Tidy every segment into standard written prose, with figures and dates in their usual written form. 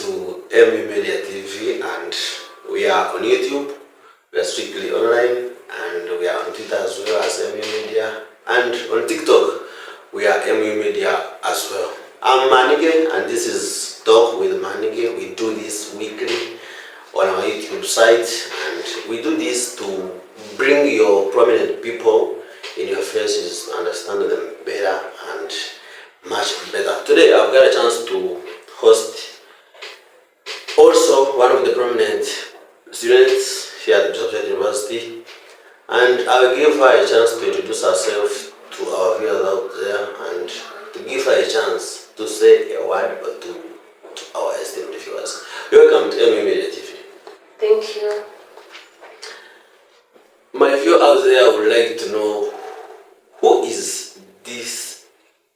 to mediaTv, and we are on YouTube, we are strictly online, and we are on Twitter as well as Media, and on TikTok we are Media as well. I'm Manige, and this is Talk with Manige. We do this weekly on our YouTube site, and we do this to bring your prominent people in your faces, understand them better and much better. Today I've got a chance to host also one of the prominent students here at Joseph University, and I'll give her a chance to introduce herself to our viewers out there and to give her a chance to say a word or two to our esteemed viewers. Welcome to mediaTv. Thank you. My viewer out there would like to know, who is this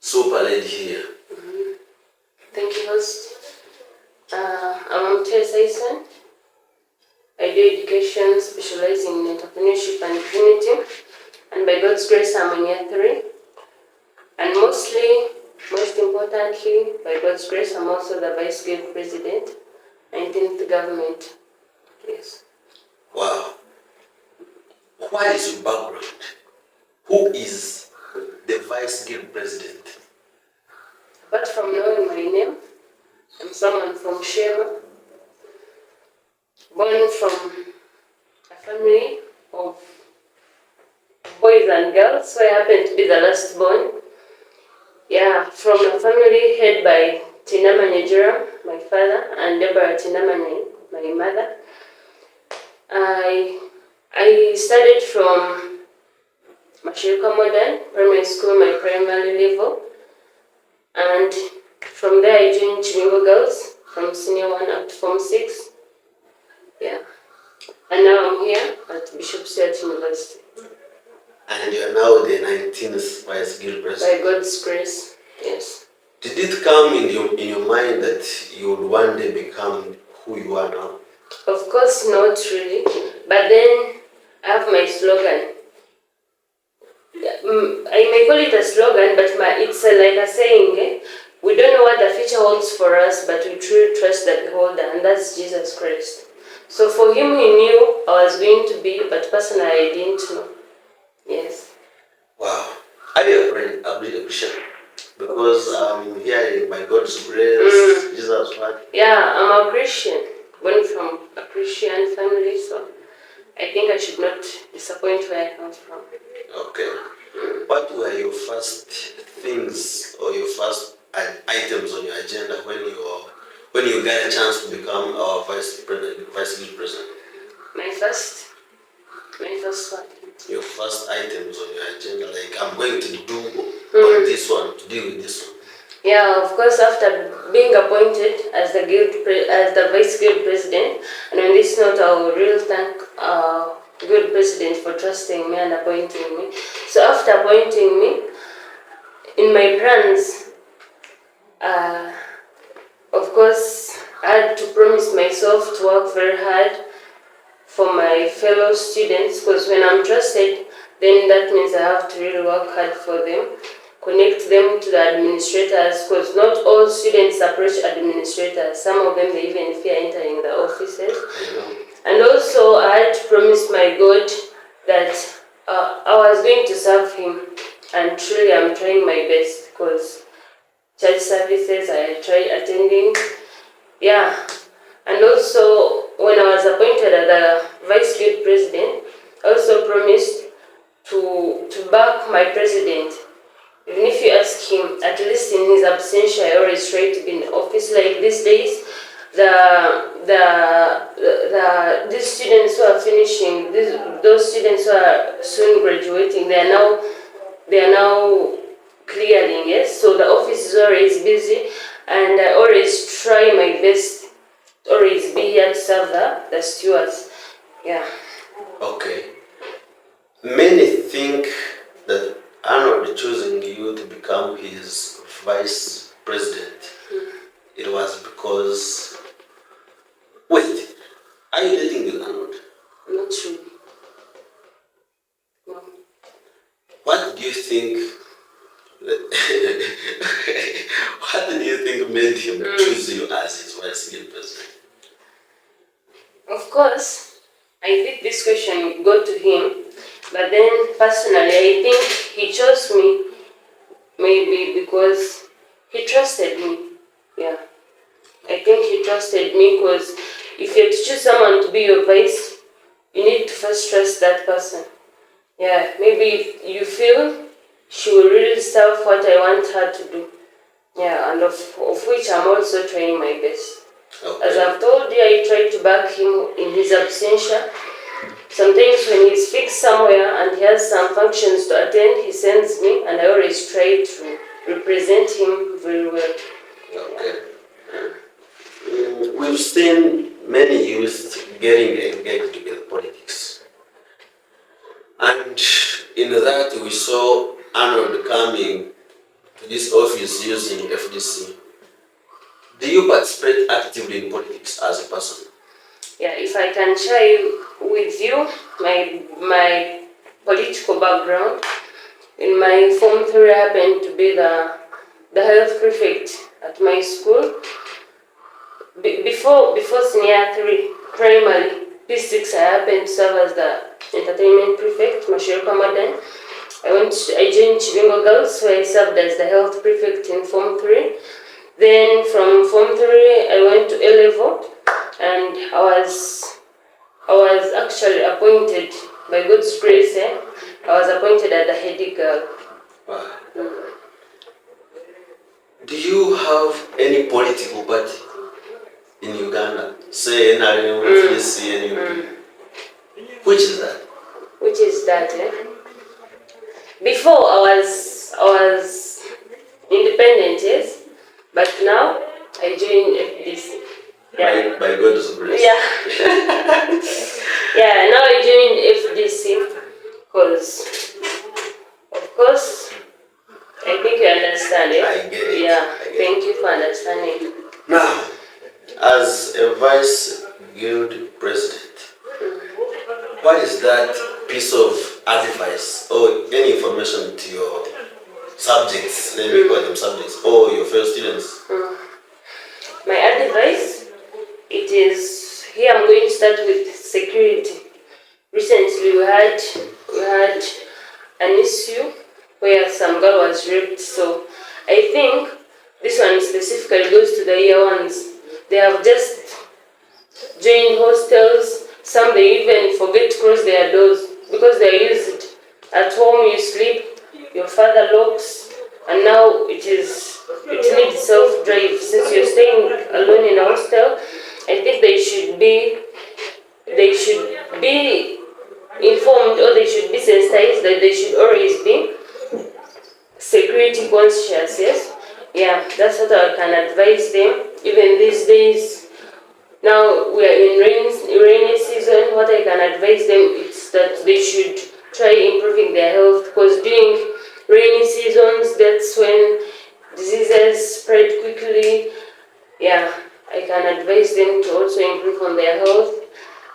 super lady here? Thank you, host. I'm Teresa. I do education, specializing in entrepreneurship and community. And by God's grace, I'm in year 3. And most importantly, by God's grace, I'm also the Vice Guild President, 19th government. Yes. Wow. What is your background? Who is the Vice Guild President? Apart from knowing my name, I'm someone from Shema, born from a family of boys and girls, so I happen to be the last born. Yeah, from a family headed by Tinamanye Jura, my father, and Deborah Tinamanye, my mother. I studied from Mashirika Modern Primary School, my primary level, and from there I joined Chimingo Girls from Senior 1 up to Form 6. Yeah. And now I'm here at Bishop Stewart University. And you are now the 19th Vice Guild President. By God's grace, yes. Did it come in your mind that you would one day become who you are now? Of course not really, but then I have my slogan. I may call it a slogan, but it's like a saying, we don't know what the future holds for us, but we truly trust the beholder, and that's Jesus Christ. So for him, he knew I was going to be, but personally, I didn't know. Yes. Wow. Are you a Christian? Because here, by God's grace, Jesus what? Yeah, I'm a Christian, born from a Christian family, so I think I should not disappoint where I come from. Okay. What were your first things or your first items on your agenda when you got a chance to become our Vice Guild President? My first one. Your first items on your agenda, like I'm going to do on this one, to deal with this one. Yeah, of course, after being appointed as the Vice Guild President, and on this note, I will really thank Guild President for trusting me and appointing me. So after appointing me, in my plans, of course, I had to promise myself to work very hard for my fellow students, because when I'm trusted, then that means I have to really work hard for them, connect them to the administrators, because not all students approach administrators. Some of them, they even fear entering the offices. And also, I had to promise my God that I was going to serve him, and truly I'm trying my best, because church services I try attending. Yeah. And also, when I was appointed as the Vice Guild President, I also promised to back my president. Even if you ask him, at least in his absentia, I always try to be in office. Like these days, these students who are finishing, those students who are soon graduating, they are now clearing, yes. So the office is always busy, and I always try my best. Always be here to serve the stewards. Yeah. Okay. Many think that Arnold choosing you to become his vice president, it was because... Wait, are you dating with Arnold? Not true. No. What do you think? What do you think made him choose views you as his vice president? Of course, I think this question would go to him, but then personally, I think he chose me maybe because he trusted me. Yeah, I think he trusted me because if you have to choose someone to be your vice, you need to first trust that person. Yeah, maybe you feel she will really serve what I want her to do. Yeah, and of which I'm also trying my best. Okay. As I've told you, I try to back him in his absentia. Sometimes when he's fixed somewhere and he has some functions to attend, he sends me, and I always try to represent him very well. Okay. We've seen many youth getting engaged with politics. And in that we saw Arnold coming to this office using FDC. Do you participate actively in politics as a person? Yeah, if I can share with you my political background. In my Form 3, I happened to be the health prefect at my school. Before senior 3, primary, P6, I happened to serve as the entertainment prefect, Mashiro Ramadan. I joined Chivingo Girls, where I served as the health prefect in Form 3. Then from Form 3, I went to A-level, and I was actually appointed, by God's grace, I was appointed as the head girl. Wow. Do you have any political party in Uganda? Say NRM, FDC, NUP. Which is that? Which is that, Before I was independent, yes, but now I joined FDC. Yeah. By God's grace. Yeah. Yeah, now I joined FDC because, of course, I think you understand it. I get it. Yeah, thank you for understanding. Now, as a vice guild president, what is that piece of advice or any information to your subjects, let me call them subjects, or your fellow students? My advice, it is, here I'm going to start with security. Recently we had an issue where some girl was raped, so I think this one specifically goes to the year ones. They have just joined hostels. Some they even forget to close their doors because they are used. At home you sleep, your father locks, and now it needs self-drive. Since you're staying alone in a hostel, I think they should be informed, or they should be sensitized that they should always be security conscious, yes? Yeah, that's what I can advise them. Even these days, now we are in rainy season, what I can advise them is that they should try improving their health, because during rainy seasons, that's when diseases spread quickly. Yeah, I can advise them to also improve on their health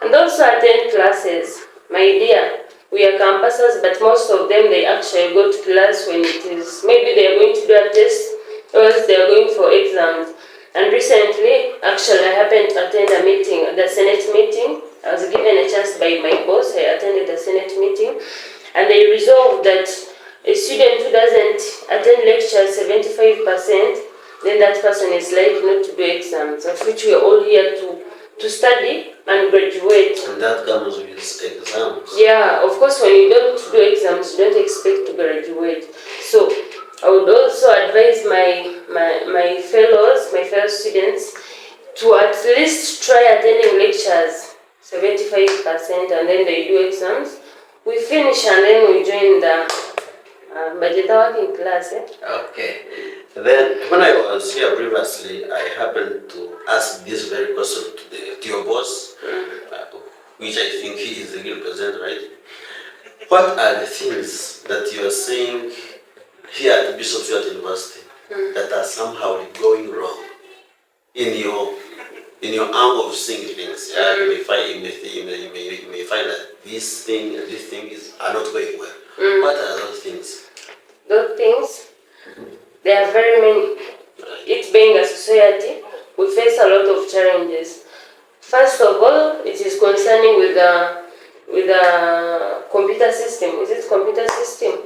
and also attend classes. My dear, we are campusers, but most of them, they actually go to class when it is, maybe they are going to do a test, or else they are going for exams. And recently, actually, I happened to attend a meeting, the Senate meeting. I was given a chance by my boss. I attended the Senate meeting, and they resolved that a student who doesn't attend lectures 75%, then that person is likely not to do exams, of which we are all here to study and graduate. And that comes with exams. Yeah, of course, when you don't do exams, you don't expect to graduate. So I would also advise my fellow students to at least try attending lectures 75%, and then they do exams. We finish and then we join the budget working class. Okay. Then, when I was here previously, I happened to ask this very question to your boss, which I think he is the guild president, right? What are the things that you are seeing here at Bishop Stuart University that are somehow going wrong in your arm of seeing things? You may find that this thing and this thing are not going well. What are those things? Those things, there are very many. It being a society, we face a lot of challenges. First of all, it is concerning with the computer system. Is it computer system?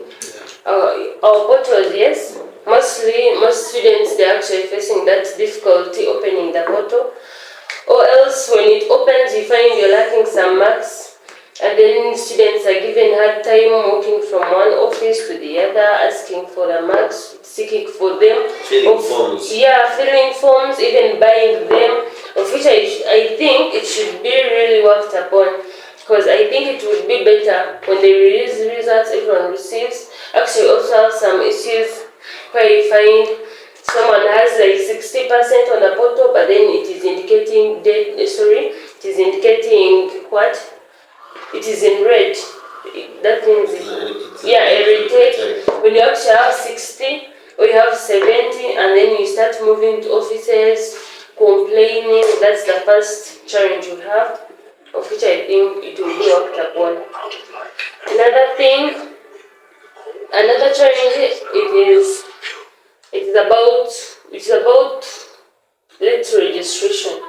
Our portals, yes. Most students, they're actually facing that difficulty opening the portal. Or else when it opens, you find you're lacking some marks. And then students are given hard time walking from one office to the other, asking for the marks, seeking for them. Filling forms. Yeah, filling forms, even buying them, of which I think it should be really worked upon. Because I think it would be better when they release the results, everyone receives. Actually, also have some issues where you find someone has like 60% on the portal, but then it is indicating it is indicating what? It is in red. That means irritate. When you actually have 60 or you have 70 and then you start moving to offices, complaining, that's the first challenge you have, of which I think it will be worked upon. Another challenge it's about let's registration.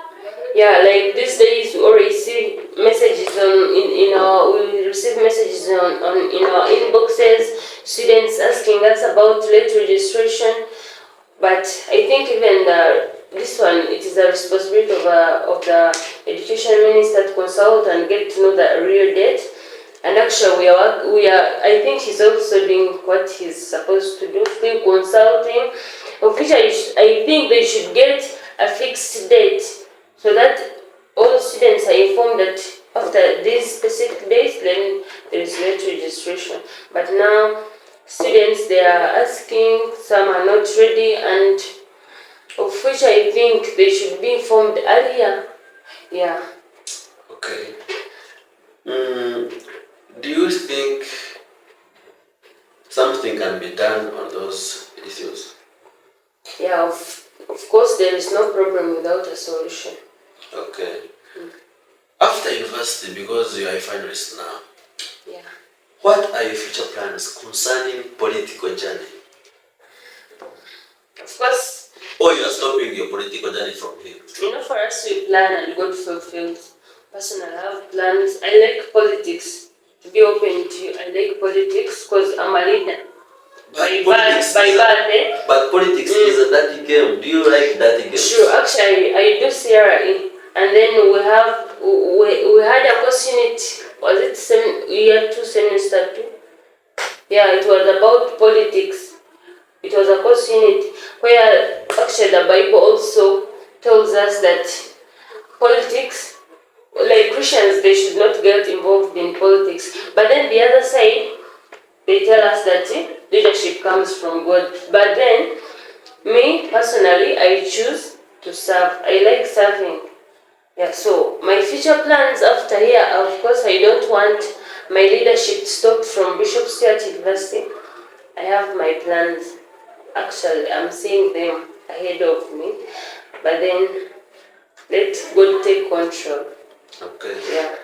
Yeah, like these days we already see messages we receive messages in our inboxes, students asking us about late registration. But I think even this one, it is a responsibility of the education minister to consult and get to know the real date. And actually, I think he's also doing what he's supposed to do, still consulting, of which I think they should get a fixed date so that all students are informed that after these specific dates, then there is late registration. But now, students, they are asking, some are not ready, and of which I think they should be informed earlier. Yeah. Okay. Do you think something can be done on those issues? Yeah, of course, there is no problem without a solution. Okay. After university, because you are a finalist now, yeah, what are your future plans concerning political journey? Of course. Or you are stopping your political journey from here? For us to plan and go to fulfill. Personally, I have plans. I like politics. To be open to you, I like politics because I'm a leader. By birth. But politics is a dirty game. Do you like dirty games? Sure, actually, I do CRE. And then we had a course unit, was it year 2, semester 2? Yeah, it was about politics. It was a course unit where actually the Bible also tells us that politics, like Christians, they should not get involved in politics. But then the other side, they tell us that leadership comes from God. But then, me personally, I choose to serve. I like serving. Yeah, so my future plans after here, of course, I don't want my leadership to stop from Bishop Stewart University. I have my plans. Actually, I'm seeing them ahead of me. But then, let God take control. Okay. Yeah.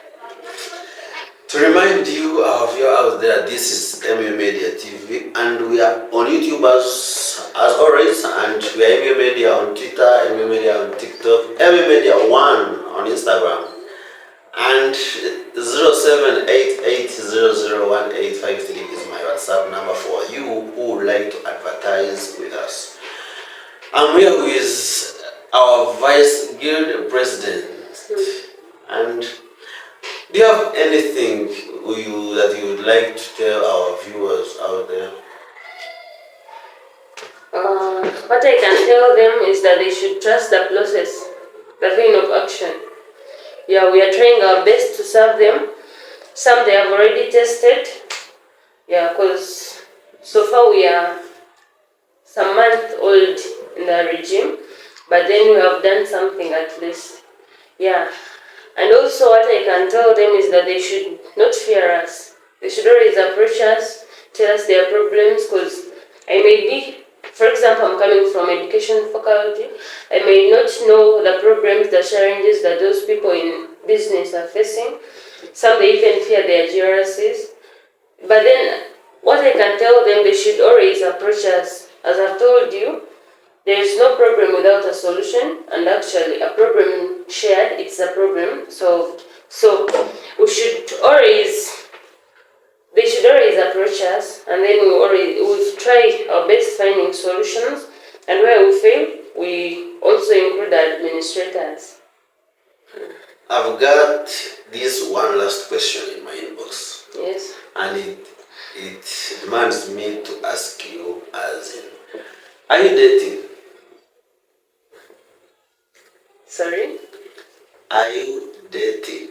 To remind you, our viewer out there, this is MU Media TV, and we are on YouTube as always, and we are MU Media on Twitter, MU Media on TikTok, MU Media 1 on Instagram, and 0788001853 is my WhatsApp number for you who would like to advertise with us. I'm here with our Vice Guild President, and do you have anything that you would like to tell our viewers out there? What I can tell them is that they should trust the process, the vein of action. Yeah, we are trying our best to serve them. Some they have already tested. Yeah, because so far we are some month old in the regime, but then we have done something at least. Yeah. And also what I can tell them is that they should not fear us. They should always approach us, tell us their problems, because I may be, for example, I'm coming from education faculty, I may not know the problems, the challenges that those people in business are facing. Some they even fear their GRCs. But then what I can tell them, they should always approach us. As I've told you, there is no problem without a solution, and actually a problem shared, it's a problem solved. So we should always, they should always approach us, and then we try our best finding solutions, and where we fail, we also include administrators. I've got this one last question in my inbox. Yes. And it demands me to ask you as in, are you dating? Sorry? Are you dating?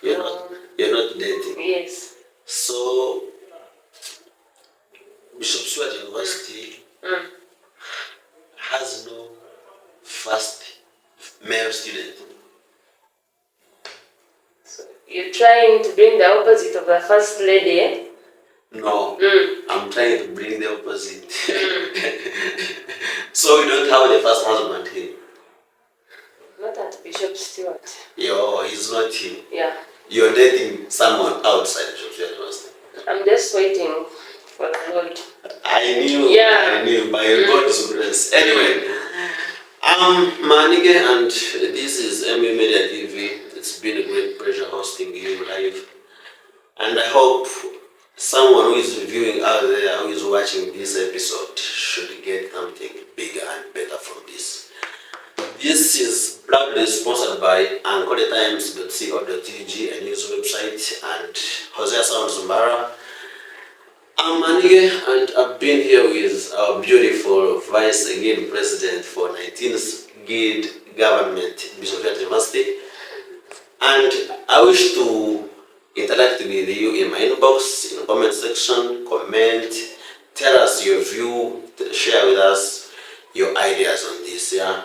You're not dating. Yes. So Bishop Stewart University has no first male student. So you're trying to bring the opposite of the first lady, eh? No, I'm trying to bring the opposite. So you don't have the first husband here? Not at Bishop Stewart. Yo, he's not him. Yeah. You're dating someone outside Bishop Stewart University. I'm just waiting for the Lord. I knew by God's grace. Anyway, I'm Manige and this is mediaTv. It's been a great pleasure hosting you live. And I hope someone who is viewing out there, who is watching this episode, should get something bigger and better from this. This is proudly sponsored by AnchorTimes.co.ug, a news website, and Hosea Sound Zumbara. I'm Manige, and I've been here with our beautiful Vice Guild President for 19th Guild Government, Bishop Stewart University. And I wish to interact with you in my inbox, in the comment section, comment, tell us your view, share with us your ideas on this, yeah.